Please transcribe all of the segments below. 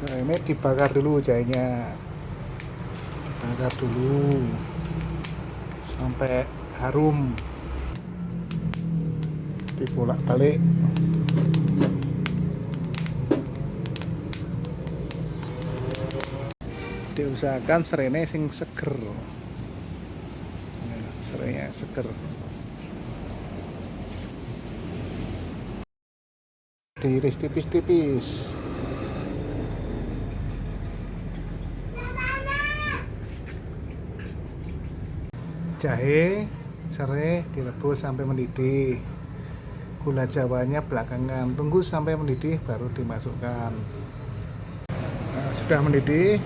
Nah, ini dibakar dulu jahenya, dibakar dulu sampai harum, dibolak-balik. Diusahakan serene sing seger, nah, serenya seger. Diiris tipis-tipis. Jahe, serai direbus sampai mendidih. Gula jawanya belakangan, tunggu sampai mendidih baru dimasukkan. Nah, sudah mendidih,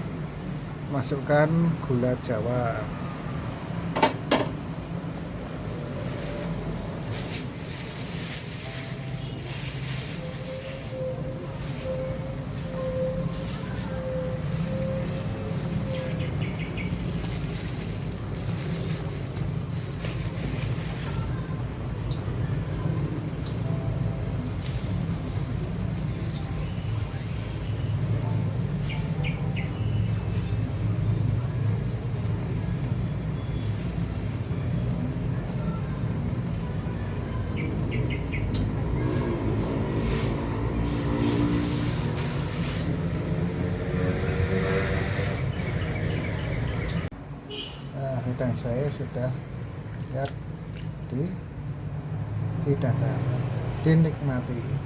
masukkan gula jawa. Nah, hidang saya sudah siap dihidangkan, dinikmati.